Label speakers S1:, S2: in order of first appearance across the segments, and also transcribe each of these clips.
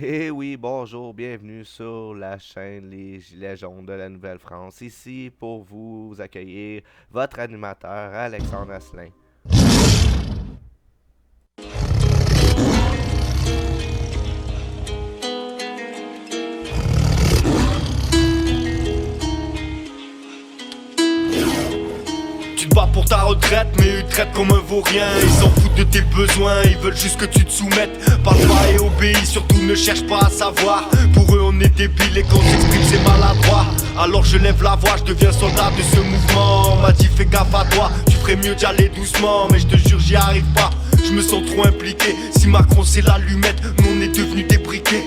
S1: Eh oui, bonjour, bienvenue sur la chaîne Les Gilets jaunes de la Nouvelle-France. Ici pour vous accueillir votre animateur Alexandre Asselin.
S2: Tu te bats pour ta retraite, mais ils te traitent comme un vaurien. Ils s'en foutent de tes besoins, ils veulent juste que tu te soumettes. Parle pas et obéis, surtout ne cherche pas à savoir. Pour eux on est débiles et quand on s'exprime c'est maladroit. Alors je lève la voix, je deviens soldat de ce mouvement. On m'a dit fais gaffe à toi, tu ferais mieux d'y aller doucement. Mais je te jure j'y arrive pas, je me sens trop impliqué. Si Macron c'est l'allumette, nous on est devenus des briquets.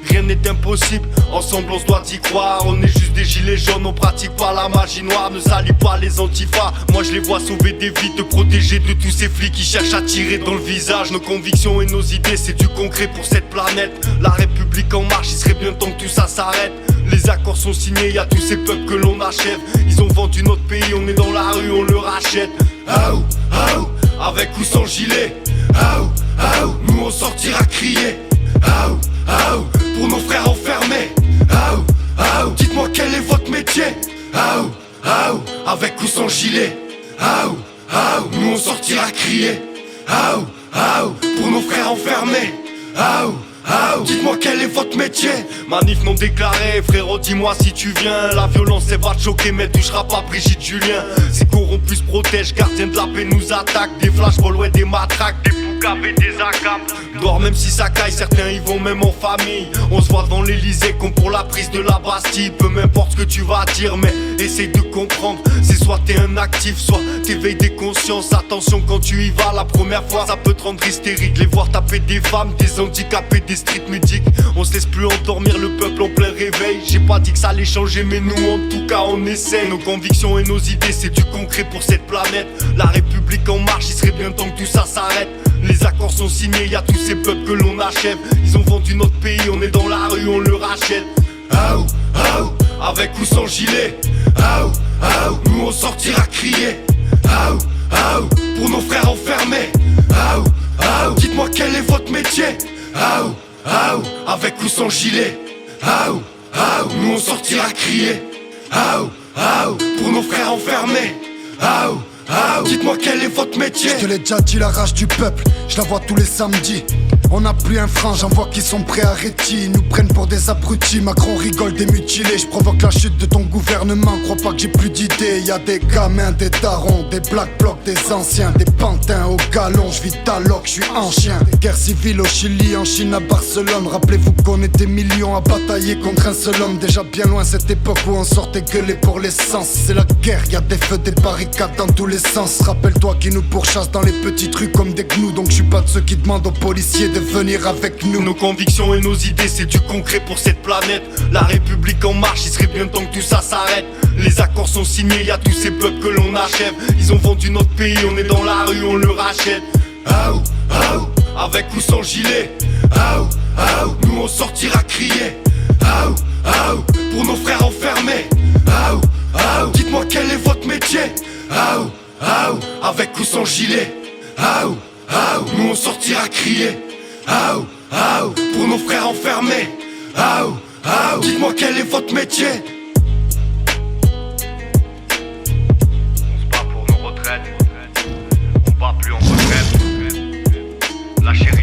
S2: Rien n'est impossible, ensemble on se doit y croire. On est juste des gilets jaunes, on pratique pas la magie noire. Ne salit pas les antifas, moi je les vois sauver des vies. Te protéger de tous ces flics qui cherchent à tirer dans le visage. Nos convictions et nos idées, c'est du concret pour cette planète. La République en marche, il serait bien temps que tout ça s'arrête. Les accords sont signés, y a tous ces peuples que l'on achève. Ils ont vendu notre pays, on est dans la rue, on le rachète. Aou, aou, avec ou sans gilet. Aou, aou, nous on sortira crier. Aou, aou, pour nos frères enfermés. Aou, aou, dites-moi quel est votre métier. Aou, aou, avec ou sans gilet. Aou, aou, nous on sortira crier. Aou, aou, pour nos frères enfermés. Aou, aou, dites-moi quel est votre métier. Manif non déclaré, frérot dis-moi si tu viens. La violence elle va te choquer mais touchera pas Brigitte Julien. Ces corrompus se protègent, gardiens de la paix nous attaquent. Des flashs volent, ouais des matraques, des poucaves et des accables. Dehors même si ça caille, certains y vont même en famille. On se voit devant l'Elysée comme pour la prise de la Bastille. Peu m'importe ce que tu vas dire mais essaye de comprendre. C'est soit t'es un actif, soit t'éveilles des consciences. Attention quand tu y vas la première fois, ça peut te rendre hystérique. Les voir taper des femmes, des handicapés, des street medics. On se laisse plus endormir le peuple en plein réveil. J'ai pas dit que ça allait changer mais nous en tout cas on essaie. Nos convictions et nos idées c'est du concret pour cette planète. La République en marche, il serait bien temps que tout ça s'arrête. Les accords sont signés, y a tous ces peuples que l'on achève. Ils ont vendu notre pays, on est dans la rue, on le rachète. Aou, aou, avec ou sans gilet. Aou, aou, nous on sortira crier. Aou, aou, pour nos frères enfermés. Aou, aou, dites-moi quel est votre métier. Aou, aou, avec ou sans gilet. Aou, aou, nous on sortira crier. Aou, aou, pour nos frères enfermés. Aou, aou, dites-moi quel est votre métier.
S3: Je te l'ai déjà dit, la rage du peuple, je la vois tous les samedis. On n'a plus un franc, j'en vois qui sont prêts à retirer. Ils nous prennent pour des abrutis, Macron rigole des mutilés. Je provoque la chute de ton gouvernement, crois pas que j'ai plus d'idées. Y'a des gamins, des darons, des black blocs, des anciens, des pantins au galon. Je vis taloc, je suis en chien. Guerre civile au Chili, en Chine, à Barcelone. Rappelez-vous qu'on était millions à batailler contre un seul homme. Déjà bien loin cette époque où on sortait gueuler pour l'essence. C'est la guerre, y'a des feux, des barricades dans tous les sens. Rappelle-toi qu'ils nous pourchassent dans les petites rues comme des gnous. Donc je suis pas de ceux qui demandent aux policiers de venir avec nous.
S2: Nos convictions et nos idées c'est du concret pour cette planète. La République en marche, il serait bien temps que tout ça s'arrête. Les accords sont signés, y a tous ces peuples que l'on achève. Ils ont vendu notre pays, on est dans la rue, on le rachète. Aou, aou, avec ou sans gilet. Aou, aou, nous on sortira crier. Aou, aou, pour nos frères enfermés. Aou, aou, dites-moi quel est votre métier. Aou, aou, avec ou sans gilet. Aou, aou, nous on sortira crier. Aou, aou, pour nos frères enfermés. Aou, aou, dites-moi quel est votre métier.
S4: On se bat pour nos retraites. On bat plus en retraite. La chérie